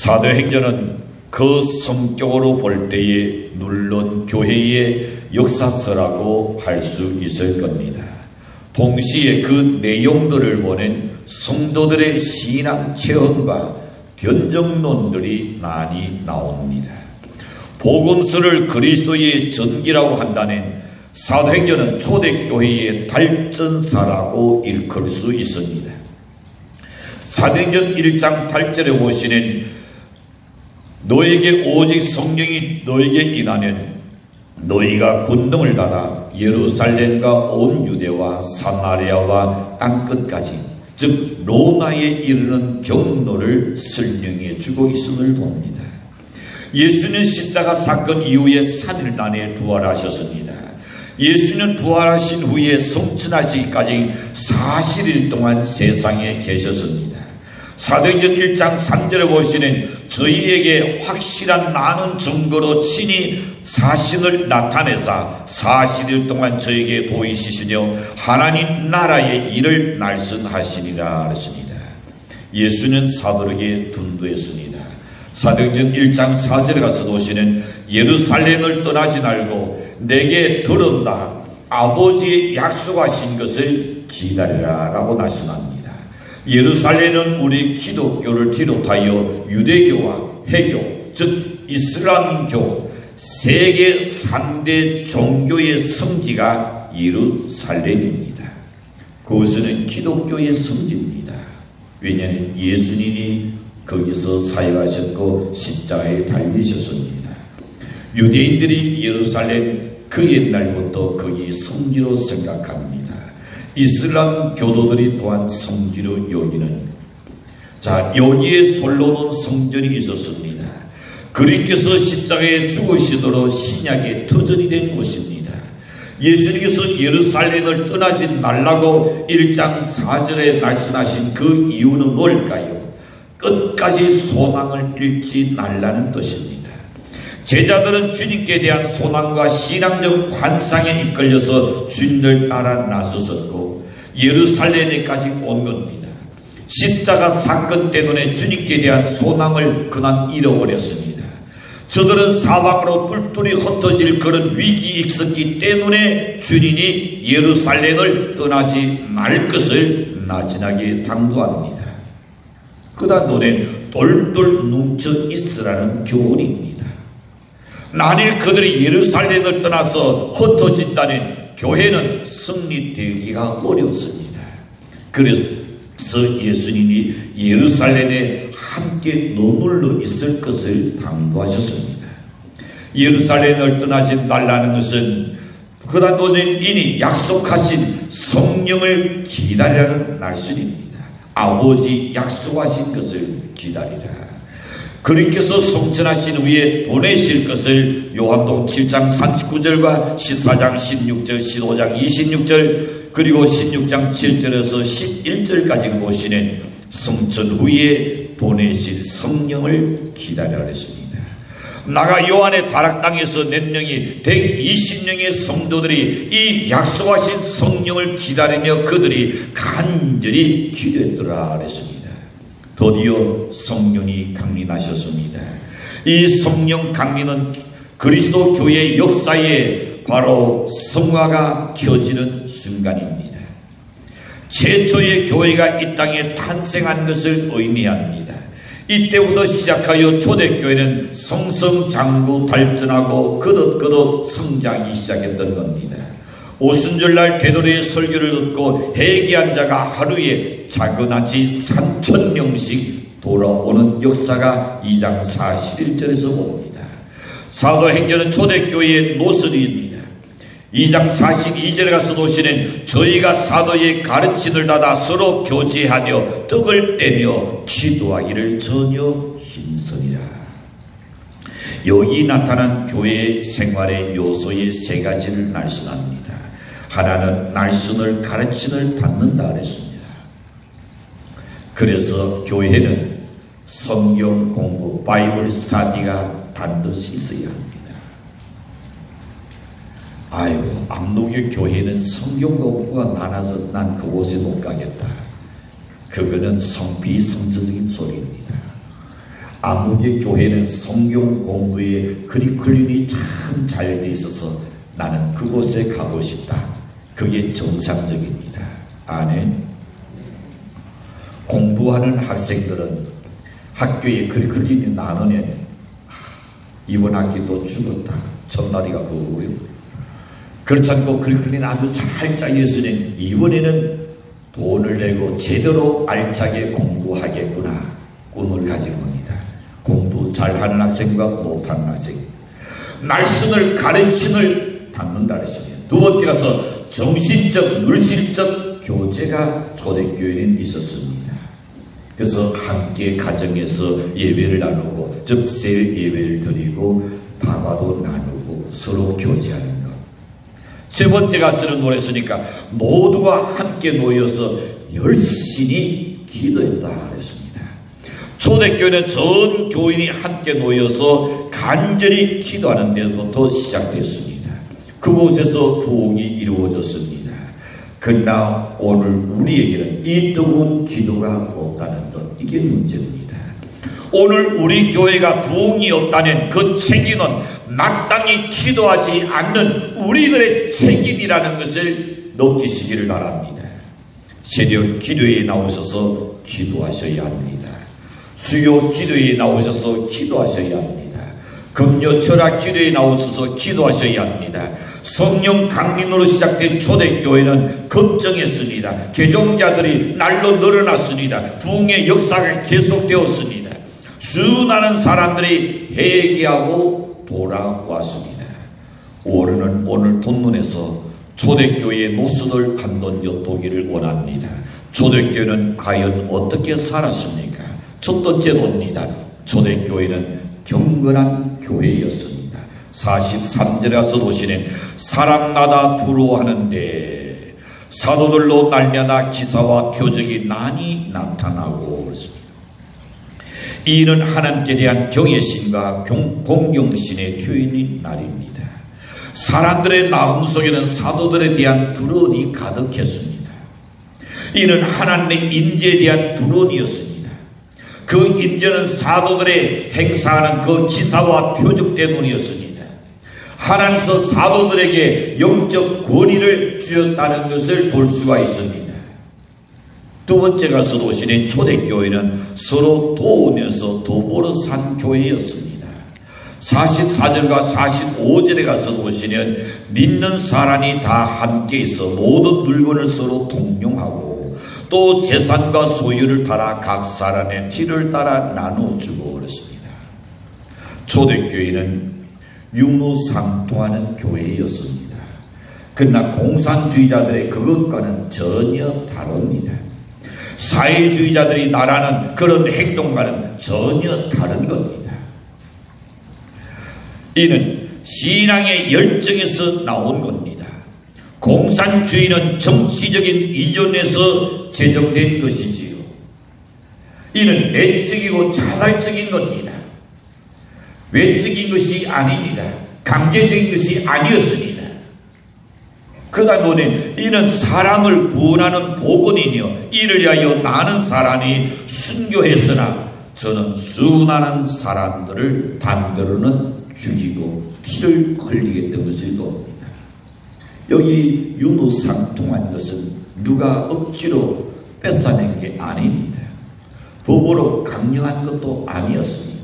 사도행전은 그 성격으로 볼 때에 눌런 교회의 역사서라고 할 수 있을 겁니다. 동시에 그 내용들을 보는 성도들의 신앙 체험과 변정론들이 많이 나옵니다. 복음서를 그리스도의 전기라고 한다는 사도행전은 초대교회의 발전사라고 일컬 수 있습니다. 사도행전 1장 8절에 보시는 너에게 오직 성령이 너에게 임하면 너희가 군등을 닫아 예루살렘과 온 유대와 사마리아와 땅끝까지 즉 로마에 이르는 경로를 설명해 주고 있음을 봅니다. 예수는 십자가 사건 이후에 3일 만에 부활하셨습니다. 예수는 부활하신 후에 성천하시기까지 40일 동안 세상에 계셨습니다. 사도행전 1장 3절에 보시는 저희에게 확실한 많은 증거로 친히 사신을 나타내사 40일 동안 저에게 보이시시며 하나님 나라의 일을 말씀하시니라 하셨습니다. 예수는 사도에게 둔도했습니다. 사도행전 1장 4절에 가서 보시는 예루살렘을 떠나지 말고 내게 들었다 아버지의 약속하신 것을 기다리라 라고 말씀합니다. 예루살렘은 우리 기독교를 비롯하여 유대교와 해교 즉 이슬람교 세계 3대 종교의 성지가 예루살렘입니다. 그것은 기독교의 성지입니다. 왜냐하면 예수님이 거기서 사역하셨고 십자가에 달리셨습니다. 유대인들이 예루살렘 그 옛날부터 거기 성지로 생각합니다. 이슬람 교도들이 또한 성지로 여기는 여기에 솔로몬 성전이 있었습니다. 그리스도께서 십자가에 죽으시도록 신약의 터전이 된 곳입니다. 예수님께서 예루살렘을 떠나지 말라고 1장 4절에 말씀하신 그 이유는 뭘까요? 끝까지 소망을 잃지 말라는 뜻입니다. 제자들은 주님께 대한 소망과 신앙적 환상에 이끌려서 주님을 따라 나섰었고 예루살렘에까지 온 겁니다. 십자가 사건 때문에 주님께 대한 소망을 그만 잃어버렸습니다. 저들은 사방으로 뿔뿔이 흩어질 그런 위기에 있었기 때문에 주님이 예루살렘을 떠나지 말 것을 나지막이 당부합니다. 그다음 노래는 돌돌 뭉쳐 있으라는 교훈입니다. 만일 그들이 예루살렘을 떠나서 흩어진다는 교회는 승리되기가 어렵습니다. 그래서 예수님이 예루살렘에 함께 머물러 있을 것을 당부하셨습니다. 예루살렘을 떠나지 말라는 것은 그다음에 이니 약속하신 성령을 기다리라는 말씀입니다. 아버지 약속하신 것을 기다리라. 그리스도께서 성천하신 후에 보내실 것을 요한복음 7장 39절과 14장 16절 15장 26절 그리고 16장 7절에서 11절까지 보시는 성천 후에 보내실 성령을 기다리라 했습니다. 나가 요한의 다락방에서 몇 명이 120명의 성도들이 이 약속하신 성령을 기다리며 그들이 간절히 기도했더라 했습니다. 드디어 성령이 강림하셨습니다. 이 성령 강림은 그리스도 교회 역사에 바로 성화가 켜지는 순간입니다. 최초의 교회가 이 땅에 탄생한 것을 의미합니다. 이때부터 시작하여 초대교회는 성성장구 발전하고 거듭거듭 성장이 시작했던 겁니다. 오순절날 베드로의 설교를 듣고 회개한 자가 하루에 작은아치 3,000명씩 돌아오는 역사가 2장 41절에서 봅니다. 사도행전은 초대교회의 노선입니다. 2장 42절에 가서 보시는 저희가 사도의 가르침을 받아 서로 교제하며 떡을 떼며 기도하기를 전혀 힘쓰리라. 여기 나타난 교회 생활의 요소의 세 가지를 말씀합니다. 하나는 말씀을 가르침을 받는다 그랬습니다. 그래서 교회는 성경 공부, 바이블 스터디가 반드시 있어야 합니다. 아이고, 압록의 교회는 성경 공부가 많아서 난 그곳에 못 가겠다. 그거는 비성서적인 소리입니다. 아무개 교회는 성경 공부에 커리큘럼이 참 잘 돼 있어서 나는 그곳에 가고 싶다. 그게 정상적입니다. 아멘. 공부하는 학생들은 학교에 커리큘럼이 나누면 이번 학기도 죽었다. 첫날이가 그거고요. 그렇지 않고 커리큘럼이 아주 잘 짜여있으니 이번에는 돈을 내고 제대로 알차게 공부하겠구나. 꿈을 가진 겁니다. 공부 잘하는 학생과 못하는 학생. 말씀을 가르침을 닦는다 그랬습니다. 두 번째 가서 정신적, 물질적 교제가 초대교회는 있었습니다. 그래서 함께 가정에서 예배를 나누고 접세 예배를 드리고 다과도 나누고 서로 교제하는 것. 세 번째 가서는 노래했으니까 모두가 함께 모여서 열심히 기도했다 그랬습니다. 초대교회는 전 교인이 함께 모여서 간절히 기도하는 데부터 시작됐습니다. 그곳에서 부흥이 이루어졌습니다. 그러나 오늘 우리에게는 이 뜨거운 기도가 없다는 것, 이게 문제입니다. 오늘 우리 교회가 부흥이 없다는 그 책임은 마땅히 기도하지 않는 우리들의 책임이라는 것을 느끼시기를 바랍니다. 새벽 기도에 나오셔서 기도하셔야 합니다. 수요 기도에 나오셔서 기도하셔야 합니다. 금요 철학 기도에 나오셔서 기도하셔야 합니다. 성령 강림으로 시작된 초대교회는 걱정했습니다. 개종자들이 날로 늘어났습니다. 부흥의 역사가 계속되었습니다. 수많은 사람들이 회개하고 돌아왔습니다. 올해는 오늘 본문에서 초대교회의 모습을 한번 엿보기를 원합니다. 초대교회는 과연 어떻게 살았습니까? 첫 번째로입니다. 초대교회는 경건한 교회였습니다. 43절에 가서 보시는 사람마다 두려워하는데 사도들로 날마다 기사와 표적이 많이 나타나고 그렇습니다. 이는 하나님께 대한 경외심과 공경심의 표현인 날입니다. 사람들의 마음속에는 사도들에 대한 두려움이 가득했습니다. 이는 하나님의 인재에 대한 두려움이었습니다. 그 인재는 사도들의 행사하는 그 기사와 표적 때문이었습니다. 하나님께서 사도들에게 영적 권위를 주셨다는 것을 볼 수가 있습니다. 두 번째 가서 보시는 초대교회는 서로 도우면서 더불어 산 교회였습니다. 44절과 45절에 가서 보시면 믿는 사람이 다 함께 있어 모든 물건을 서로 통용하고 또 재산과 소유를 따라 각 사람의 티를 따라 나눠주고 그랬습니다. 초대교회는 유무상통하는 교회였습니다. 그러나 공산주의자들의 그것과는 전혀 다릅니다. 사회주의자들이 말하는 그런 행동과는 전혀 다른 겁니다. 이는 신앙의 열정에서 나온 겁니다. 공산주의는 정치적인 이전에서 제정된 것이지요. 이는 내적이고 자발적인 겁니다. 외적인 것이 아닙니다. 강제적인 것이 아니었습니다. 그러다 보니 이는 사람을 구원하는 복음이며 이를 위하여 많은 사람이 순교했으나 저는 수많은 사람들을 반대로는 죽이고 피를 흘리겠다는 것을 봅니다. 여기 유무상통한 것은 누가 억지로 뺏어낸 게 아닙니다. 법으로 강령한 것도 아니었습니다.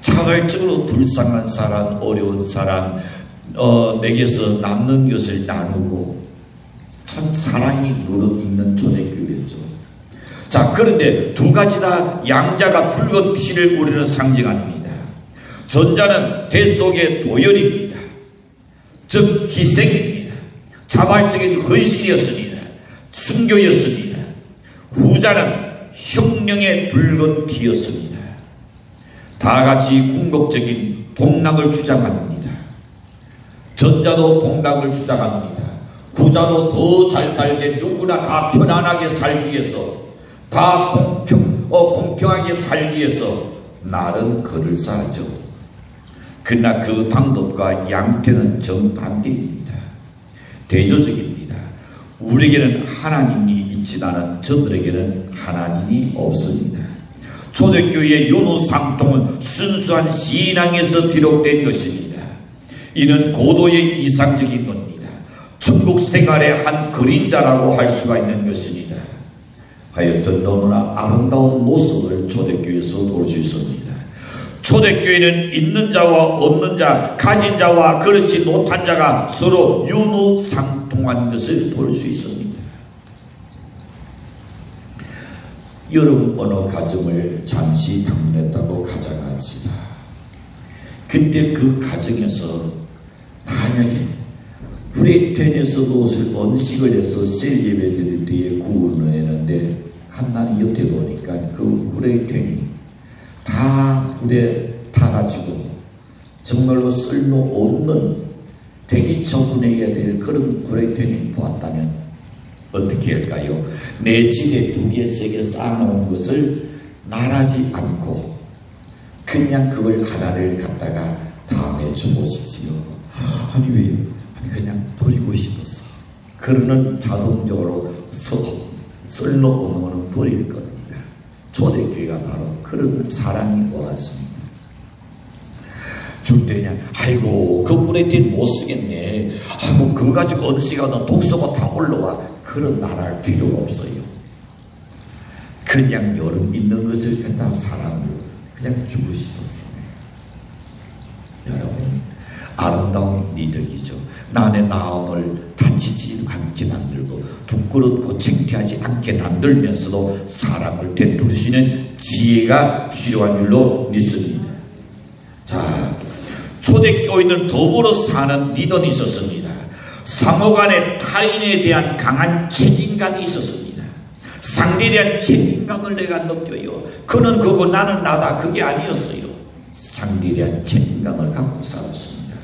자발적으로 불쌍한 사람, 어려운 사람 내게서 남는 것을 나누고 참 사랑이 무르익는 초대교회였죠. 자, 그런데 두 가지 다 양자가 붉은 피를 우리는 상징합니다. 전자는 대 속의 도열입니다. 즉 희생입니다. 자발적인 헌신이었습니다. 순교였습니다. 후자는 혁명의 붉은 피였습니다. 다 같이 궁극적인 동락을 주장합니다. 전자도 동락을 주장합니다. 후자도 더 잘 살게 누구나 다 편안하게 살기 위해서 다 공평하게 살기 위해서 날은 그럴싸하죠. 그러나 그 방법과 양태는 정반대입니다. 대조적입니다. 우리에게는 하나님이 믿지 않은 저들에게는 하나님이 없습니다. 초대교회의 윤호상통은 순수한 신앙에서 비롯된 것입니다. 이는 고도의 이상적인 겁니다. 천국 생활의 한 그림자라고 할 수가 있는 것입니다. 하여튼 너무나 아름다운 모습을 초대교회에서 볼 수 있습니다. 초대교회는 있는 자와 없는 자, 가진 자와 그렇지 못한 자가 서로 윤호상통한 것을 볼 수 있습니다. 여러분 어느 가정을 잠시 방문했다고 가정합시다. 근데 그 가정에서 만약에 후레iten에서 무엇을 언식을 해서 셀 예배 드릴 때에 구원을 했는데 한날이 옆에 보니까 그 후레iten이 다 불에 타가지고 정말로 쓸모없는 대기 처분해야 될 그런 후레iten이 보았다면 어떻게 할까요? 내 집에 2개, 3개 쌓아놓은 것을 나라지 않고 그냥 그걸 하나를 갖다가 다음에 주보시지요. 아니 왜요? 아니 그냥 버리고 싶었어. 그러는 자동적으로 쓸모없는 거는 버릴 겁니다. 초대교회가 바로 그런 사랑이 왔습니다. 줄 때냐, 아이고 그 후레iten 못 쓰겠네. 아이고 그거 가지고 언시가 독소가 다 올라와. 그런 나라할 필요가 없어요. 그냥 여름 있는 것을 갖다 사랑으로 그냥 주고 싶었어요. 여러분 아름다운 미덕이죠. 남의 마음을 다치지 않게 만들고 부끄럽고 창피하지 않게 만들면서도 사랑을 되돌리시는 지혜가 필요한 줄로 믿습니다. 자, 초대교회는 더불어 사는 리더는 있었습니다. 상호간의 타인에 대한 강한 책임감이 있었습니다. 상대에 대한 책임감을 내가 느껴요. 그는 그거 나는 나다 그게 아니었어요. 상대에 대한 책임감을 갖고 살았습니다.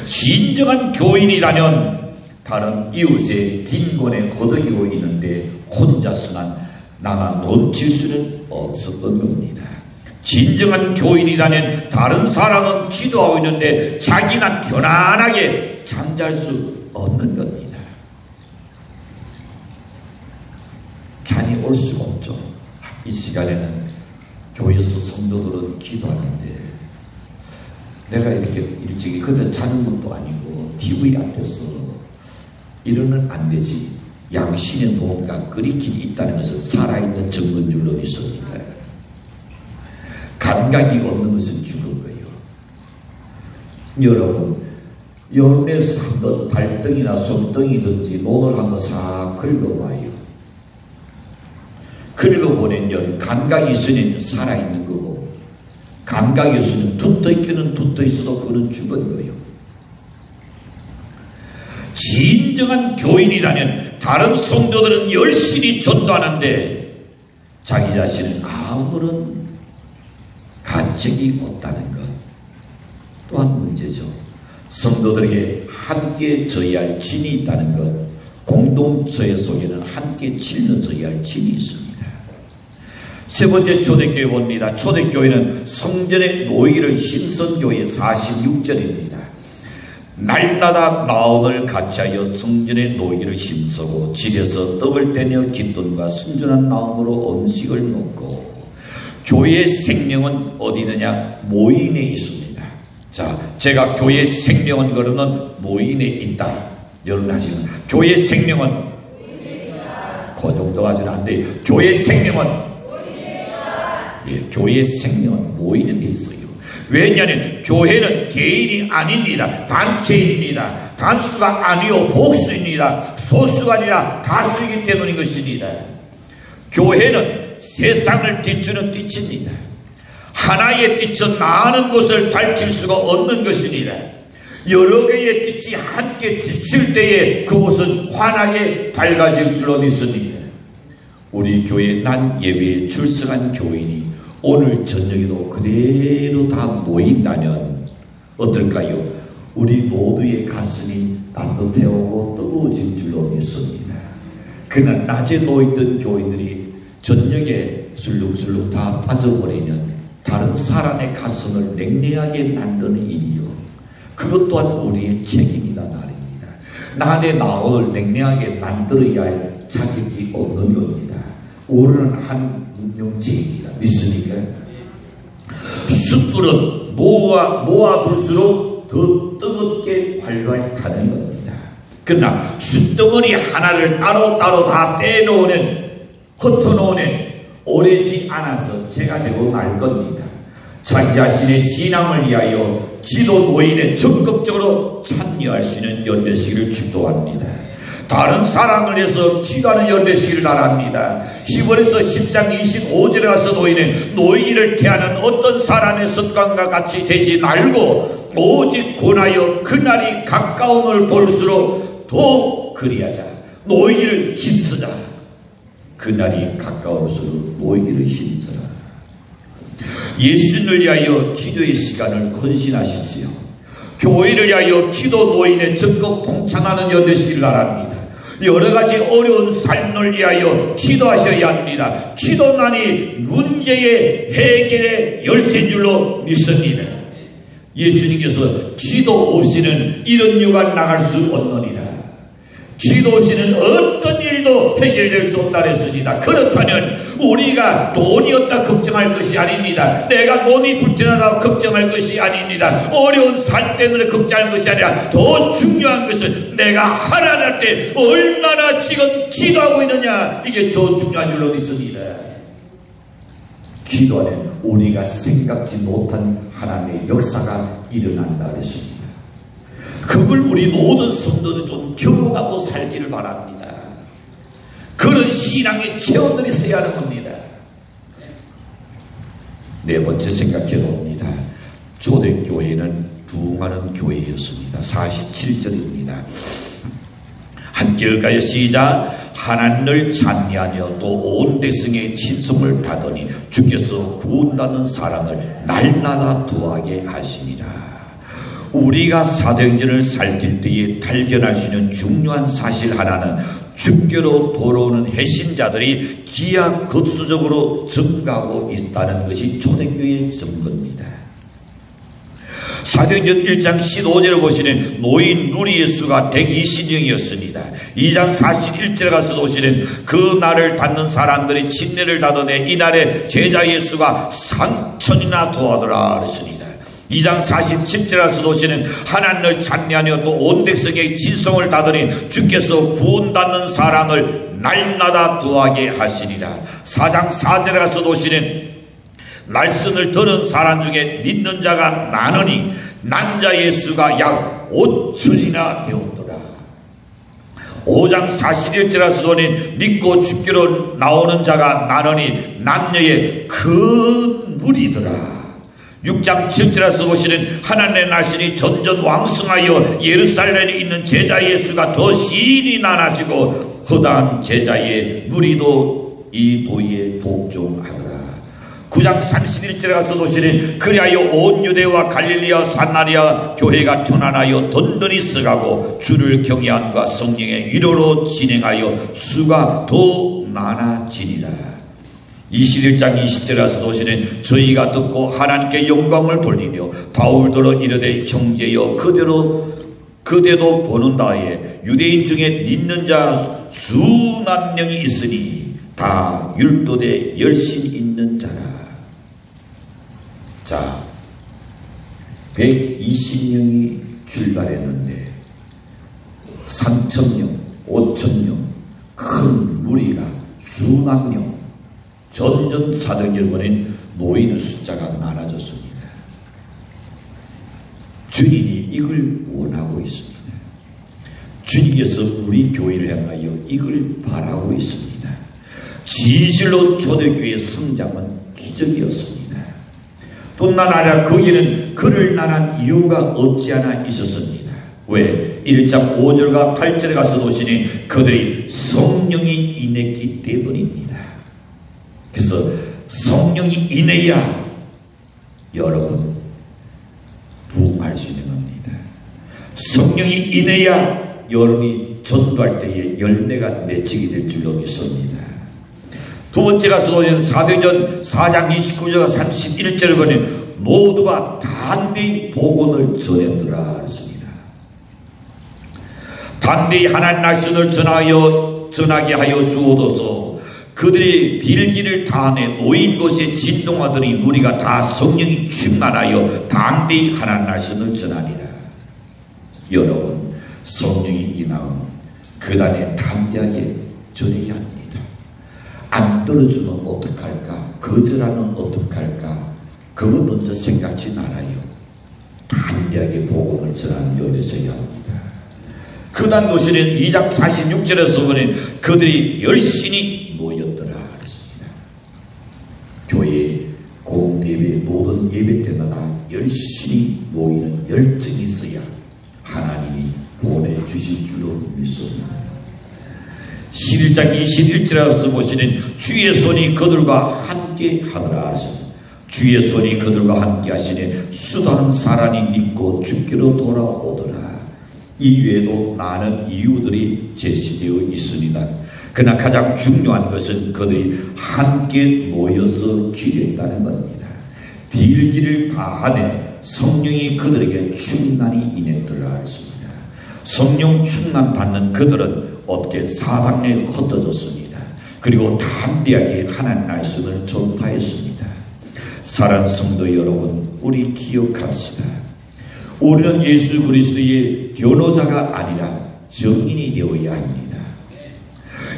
진정한 교인이라면 다른 이웃의 빈곤에 거느리고 있는데 혼자서는 나가 놓칠 수는 없었던 겁니다. 진정한 교인이라면 다른 사람은 기도하고 있는데 자기는 편안하게 잠잘 수 없는 겁니다. 잠이 올 수가 없죠. 이 시간에는 교회에서 성도들은 기도하는데 내가 이렇게 일찍이 그때 자는 것도 아니고 TV 앞에서 이러면 안 되지. 양심에 뭔가 끓이기 있다는 것은 살아있는 증거인 줄로 믿습니다. 감각이 없는 것은 죽은 거예요. 여러분 여름에서 한번 달덩이나 솜덩이든지 논을 한번 싹 긁어봐요. 긁어보면 감각이 있으니 살아있는 거고 감각이 없으면 붙어있기는 붙어있어도 그건 죽은 거예요. 진정한 교인이라면 다른 성도들은 열심히 전도하는데 자기 자신은 아무런 가책이 없다는 것 또한 문제죠. 성도들에게 함께 져야 할 짐이 있다는 것, 공동체 속에는 함께 짊어져야 할 짐이 있습니다. 세 번째 초대교회 봅니다. 초대교회는 성전의 노예를 힘쓴 교회 46절입니다. 날마다 나온을 같이하여 성전의 노예를 힘쓰고 집에서 떡을 떼며 기쁨과 순전한 마음으로 음식을 먹고 교회의 생명은 어디 있느냐? 모인에 있습니다. 자, 제가 교회의 생명은 그러면 모인에 있다. 여러분 하시는 교회의 생명은 그 정도 하지는 안 돼요. 교회의 생명은 예, 교회의 생명은 모인에 있어요. 왜냐하면 교회는 개인이 아닙니다. 단체입니다. 단수가 아니요 복수입니다. 소수가 아니라 다수이기 때문인 것입니다. 교회는 세상을 뒤추는 빛입니다. 하나의 빛은 많은 곳을 밝힐 수가 없는 것입니다. 여러 개의 빛이 함께 비칠 때에 그곳은 환하게 밝아질 줄로 믿습니다. 우리 교회 난 예배에 출석한 교인이 오늘 저녁에도 그대로 다 모인다면 어떨까요? 우리 모두의 가슴이 따뜻해오고 뜨거워질 줄로 믿습니다. 그러나 낮에 놓여있던 교인들이 저녁에 술룩술룩 다 빠져버리면 다른 사람의 가슴을 냉랭하게 만드는 일이요. 그것 또한 우리의 책임이다 말입니다. 나 내 나를 냉랭하게 만들어야 할 자격이 없는 겁니다. 우리는 한 운명체입니다. 믿습니까? 숯불은 모아둘수록 더 뜨겁게 활활 타는 겁니다. 그러나 숯덩어리 하나를 따로따로 다 떼놓으면 흩어놓으면 오래지 않아서 재가 되고 말 겁니다. 자기 자신의 신앙을 위하여 지도 노인에 적극적으로 참여할 수 있는 연례식을 축도합니다. 다른 사람을 위해서 기도하는 연례식을 바랍니다. 히브리서 10장 25절에 가서 노인을 대하는 어떤 사람의 습관과 같이 되지 말고 오직 권하여 그날이 가까움을 볼수록 더 그리하자. 노인을 힘쓰자. 그날이 가까울수록 노인을 힘써라. 예수님을 위하여 기도의 시간을 헌신하십시오. 교회를 위하여 기도 노인에 적극 동참하는 연례식을 바랍니다. 여러가지 어려운 삶을 위하여 기도하셔야 합니다. 기도만이 문제의 해결의 열쇠인 줄로 믿습니다. 예수님께서 기도 없이는 이런 유가 나갈 수 없느니라. 기도 없이는 어떤 일도 해결될 수 없다 했습니다. 그렇다면 우리가 돈이 없다 걱정할 것이 아닙니다. 내가 돈이 불편하다고 걱정할 것이 아닙니다. 어려운 삶 때문에 걱정할 것이 아니라 더 중요한 것은 내가 하나님 때 얼마나 지금 기도하고 있느냐, 이게 더 중요한 줄로 믿습니다. 기도하면 우리가 생각지 못한 하나님의 역사가 일어난다 했습니다. 그걸 우리 모든 성도들 좀 경험하고 살기를 바랍니다. 그런 신앙의 체험들이 있어야 하는 겁니다. 네 번째 생각해 봅니다. 초대교회는 부흥하는 교회였습니다. 47절입니다. 함께 읽어요. 시작. 하나님을 찬미하며 또 온 백성의 친송을 다더니 주께서 구원받는 사람을 날마다 두하게 하시니라. 우리가 사도행전을 살필 때에 발견할 수 있는 중요한 사실 하나는 주께로 돌아오는 해신자들이 기하급수적으로 증가하고 있다는 것이 초대교회의 증거입니다. 사도행전 1장 15절을 보시는 노인 누리의 수가 120명이었습니다. 2장 41절에 가서 보시는 그 날을 닫는 사람들이 침례를 닫아내 이날에 제자의 수가 3천이나 더하더라 그랬습니다. 2장 47절에 가서 보시는 하나님을 찬미하며 또 온 백성의 진성을 닫으니 주께서 구원받는 사람을 날마다 더하게 하시리라. 4장 4절에 가서 보시는 말씀을 들은 사람 중에 믿는 자가 많으니 난자의 수가 약 5천이나 되었더라. 5장 41절에 가서 보니 믿고 주께로 나오는 자가 많으니 남녀의 큰 무리더라. 6장 7절에서 보시는 하나님의 날씬이 점점 왕성하여 예루살렘에 있는 제자의 수가 더 시인이 많아지고 허다한 제자의 무리도 이 도에 복종하더라. 9장 31절에 가서 보시는 그리하여 온 유대와 갈릴리와 사마리아 교회가 편안하여 든든히 써가고 주를 경외함과 성령의 위로로 진행하여 수가 더 많아지니라. 21장 20절에서 보시는 저희가 듣고 하나님께 영광을 돌리며 바울더러 이르되 형제여 그대도 보는다에 유대인 중에 믿는 자 수만 명이 있으니 다 율도대 열심 있는 자라. 자, 120명이 출발했는데 3,000명, 5,000명 큰 무리가 수만 명 점점 사도행전을 보낸 노인의 숫자가 많아졌습니다. 주님이 이걸 원하고 있습니다. 주님께서 우리 교회를 향하여 이걸 바라고 있습니다. 진실로 초대교회의 성장은 기적이었습니다. 뿐만 아니라 거기에는 그를 만한 이유가 없지 않아 있었습니다. 왜? 1장 5절과 8절에 가서 보시니 그들이 성령이 임했기 때문입니다. 그래서 성령이 임해야 여러분 부흥할 수 있는 겁니다. 성령이 임해야 여러분이 전도할 때에 열매가 맺히게 될 줄로 믿습니다. 두 번째 가서 보면 사도행전 4장 29절과 31절을 보니 모두가 담대히 복음을 전했더라 했습니다. 담대히 하나님 말씀을 전하게 하여 주옵소서. 그들이 빌기를 다하네 놓인 곳에 진동하더니 우리가 다 성령이 충만하여 담대히 하나님 말씀을 전하리라. 여러분, 성령이 임하면 그날에 담대하게 전해야 합니다. 안 떨어지면 어떡할까? 거절하면 어떡할까? 그거 먼저 생각지 말아요. 담대하게 복음을 전하는 열에 서야 합니다. 그다음 노시는 2장 46절에서 보니 그들이 열심히 모였더라 그랬습니다. 교회 공예배 모든 예배 때마다 열심히 모이는 열정이 있어야 하나님이 보내주실 줄로 믿습니다. 11장 21절에서 보시는 주의 손이 그들과 함께 하더라 하셨습니다. 주의 손이 그들과 함께 하시니 수많은 사람이 믿고 주께로 돌아오더라. 이외에도 많은 이유들이 제시되어 있습니다. 그러나 가장 중요한 것은 그들이 함께 모여서 기도했다는 겁니다. 딜기를 다하네 성령이 그들에게 충만히 임했더라 했습니다. 성령 충만 받는 그들은 어떻게 사방에 흩어졌습니다. 그리고 담대하게 하나님 말씀을 전파했습니다. 사랑하는 성도 여러분, 우리 기억합시다. 우리는 예수 그리스도의 변호자가 아니라 증인이 되어야 합니다.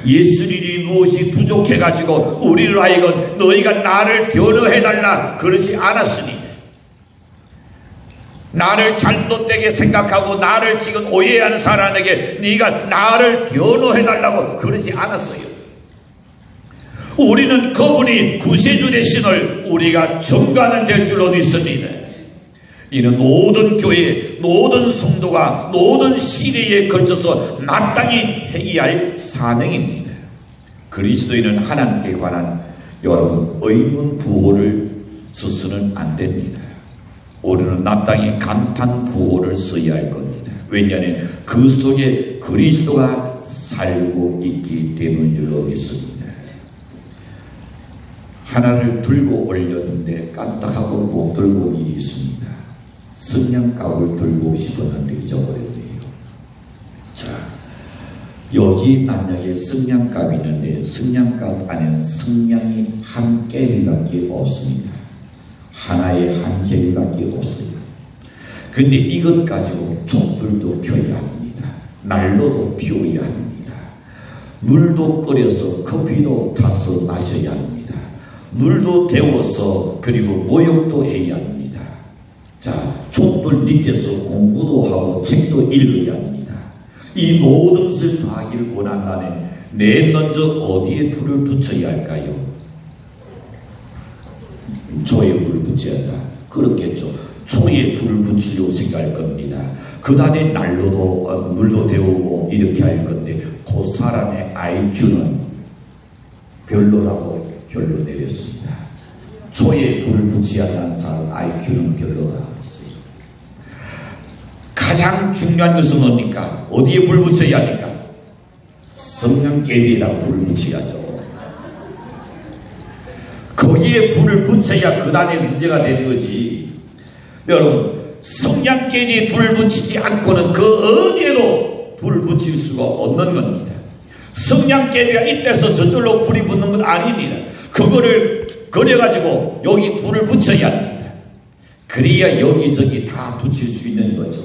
예수님이 무엇이 부족해가지고 우리를 하여금 너희가 나를 변호해달라 그러지 않았습니다. 나를 잘못되게 생각하고 나를 지금 오해하는 사람에게 네가 나를 변호해달라고 그러지 않았어요. 우리는 그분이 구세주 되심을 우리가 증거하는 될 줄로 믿습니다. 이는 모든 교회, 모든 성도가 모든 시대에 걸쳐서 마땅히 해야 할 사명입니다. 그리스도인은 하나님께 관한 여러분 의문 부호를 써서는 안 됩니다. 우리는 마땅히 감탄 부호를 써야 할 겁니다. 왜냐하면 그 속에 그리스도가 살고 있기 때문인 줄로 믿습니다. 하나를 들고 올렸는데 깜빡하고 못 들고 온 일이 있습니다. 성냥갑을 들고 싶었는데 잊어버렸네요. 자, 여기 만약에 성냥갑이 있는데 성냥갑 안에는 성냥이 한 개비밖에 없습니다. 하나의 한 개비밖에 없어요. 근데 이것 가지고 촛불도 켜야 합니다. 난로도 피워야 합니다. 물도 끓여서 커피도 타서 마셔야 합니다. 물도 데워서 그리고 모욕도 해야 합니다. 자, 촛불 밑에서 공부도 하고 책도 읽어야 합니다. 이 모든 것을 다 하기를 원한다면 맨 먼저 어디에 불을 붙여야 할까요? 초에 불을 붙여야 한다. 그렇겠죠. 초에 불을 붙이려고 생각할 겁니다. 그 다음에 난로도 물도 데우고 이렇게 할 건데 그 사람의 IQ는 별로라고 결론 내렸습니다. 초에 불을 붙여야 한다는 사람 IQ는 별로다 했어요. 가장 중요한 것은 뭡니까? 어디에 불 붙여야 합니까? 성냥개비에다 불을 붙여야죠. 거기에 불을 붙여야 그 다음에 문제가 되는 거지. 여러분, 성냥개비에 불을 붙이지 않고는 그 어디에도 불을 붙일 수가 없는 겁니다. 성냥개비가 이때서 저절로 불이 붙는 건 아닙니다. 그거를 그래가지고 여기 불을 붙여야 합니다. 그래야 여기저기 다 붙일 수 있는 거죠.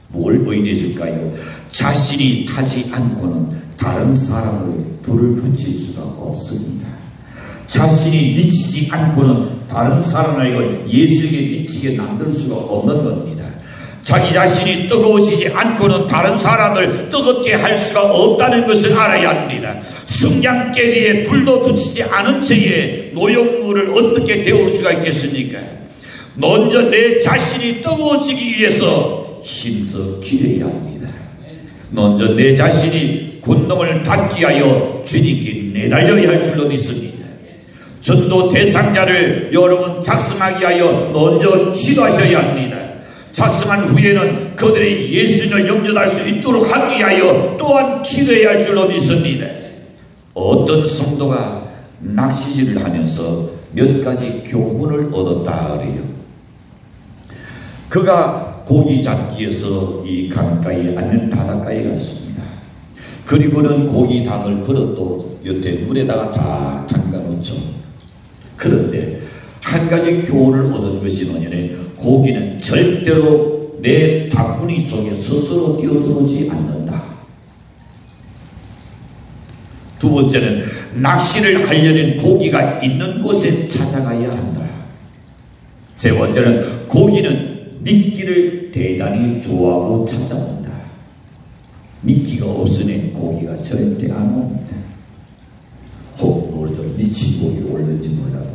뭘 보이내 줄까요? 자신이 타지 않고는 다른 사람을 불을 붙일 수가 없습니다. 자신이 미치지 않고는 다른 사람에게 예수에게 미치게 만들 수가 없는 겁니다. 자기 자신이 뜨거워지지 않고는 다른 사람을 뜨겁게 할 수가 없다는 것을 알아야 합니다. 성냥개비에 불도 붙이지 않은 채에 노용물을 어떻게 데울 수가 있겠습니까? 먼저 내 자신이 뜨거워지기 위해서 힘써 기도해야 합니다. 먼저 내 자신이 권능을 받기 위하여 주님께 내달려야 할 줄로 믿습니다. 전도 대상자를 여러분 작성하기 위하여 먼저 기도하셔야 합니다. 작성한 후에는 그들이 예수님을 영접할 수 있도록 하기 위하여 또한 기도해야 할 줄로 믿습니다. 어떤 성도가 낚시질을 하면서 몇 가지 교훈을 얻었다 그래요. 그가 고기 잡기에서 이 강가에 아니면 바닷가에 갔습니다. 그리고는 고기 단을 그릇도 여태 물에다가 다 담가놓죠. 그런데 한 가지 교훈을 얻은 것이 뭐냐면 고기는 절대로 내 바구니 속에 스스로 뛰어들어오지 않는다. 두 번째는 낚시를 하려는 고기가 있는 곳에 찾아가야 한다. 세 번째는 고기는 미끼를 대단히 좋아하고 찾아온다. 미끼가 없으니 고기가 절대 안 옵니다. 혹 모르죠. 미친 고기를 올는지 몰라도.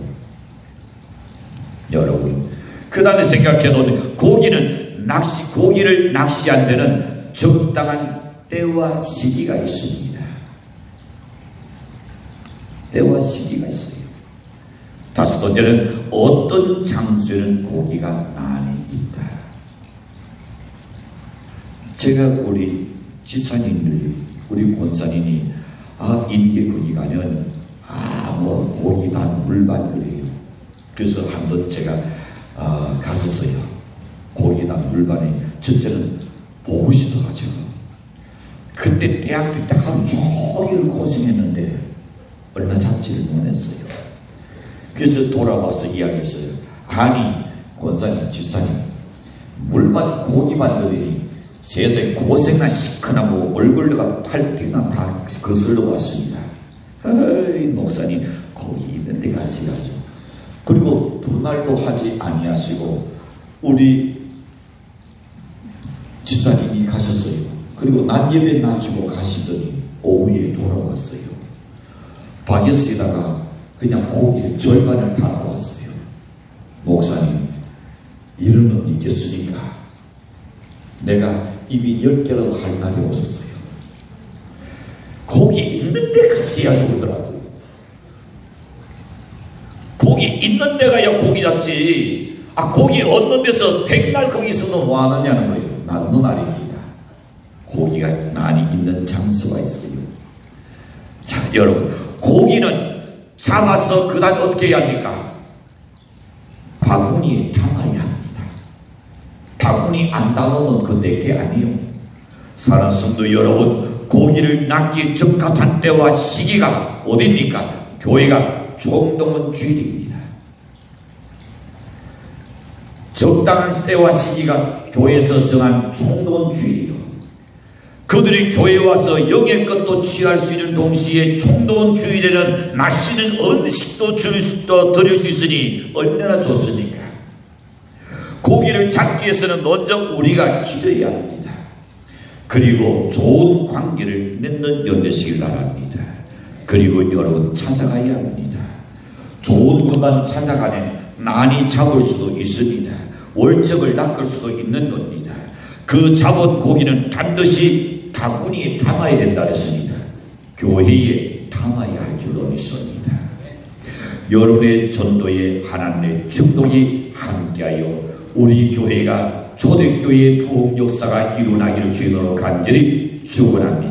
여러분, 그 다음에 생각해도 고기를 낚시한 데는 적당한 때와 시기가 있습니다. 때와 시기가 있어요. 다섯 번째는 어떤 장소에는 고기가 많이 있다. 제가 우리 지사님들, 우리 권사님이 인제 거기 가면 뭐 고기 반, 물 반 그래요. 그래서 한번 제가 갔었어요. 고기 반, 물 반에 첫째는 보고 싶어가지고. 그때 대학교 때 하루 종일 고생했는데 얼마 잡지를 못했어요. 그래서 돌아와서 이야기했어요. 아니 권사님, 지사님, 물반 고기 반들이 세상에 고생나 시큰하고 얼굴가 팔띠나 다 거슬러 왔습니다. 목사님 거기 있는 데 가시가지고, 그리고 분할도 하지 아니하시고 우리 집사님이 가셨어요. 그리고 낮 예배 낮추고 가시더니 오후에 돌아왔어요. 바게스에다가 그냥 고기를 절반을 다 나왔어요. 목사님, 이런 놈 있겠습니까? 내가 입이 10개라도 할 날이 없었어요. 고기 있는 데 가셔야지 오더라고. 고기 있는 데 가야 고기 잡지. 고기 얻는 데서 백날 거기 있어도 뭐 하느냐는 거예요. 나는 말입니다. 고기가 많이 있는 장소가 있어요. 자, 여러분, 고기는 잡아서 그 다음에 어떻게 해야 합니까? 바구니에 담아야 합니다. 바구니 안 담으면 그 내게 아니요. 사랑하는 성도 여러분, 고기를 낚기 적합한 때와 시기가 어디입니까? 교회가 총동원 주일입니다. 적당한 때와 시기가 교회에서 정한 총동원 주일이요. 그들이 교회에 와서 영예껏도 취할 수 있는 동시에 총동원 주일에는 맛있는 음식도 드릴 수 있으니 얼마나 좋습니까? 고기를 잡기 위해서는 먼저 우리가 기도해야 합니다. 그리고 좋은 관계를 맺는 연대시길 바랍니다. 그리고 여러분 찾아가야 합니다. 좋은 것만 찾아가면 많이 잡을 수도 있습니다. 월척을 낚을 수도 있는 겁니다. 그 잡은 고기는 반드시 바구니에 담아야 된다 했습니다. 교회에 담아야 할 줄로 믿습니다. 여러분의 전도에 하나님의 축복이 함께하여 우리 교회가 초대교회의 부흥 역사가 일어나기를 주님으로 간절히 축원합니다.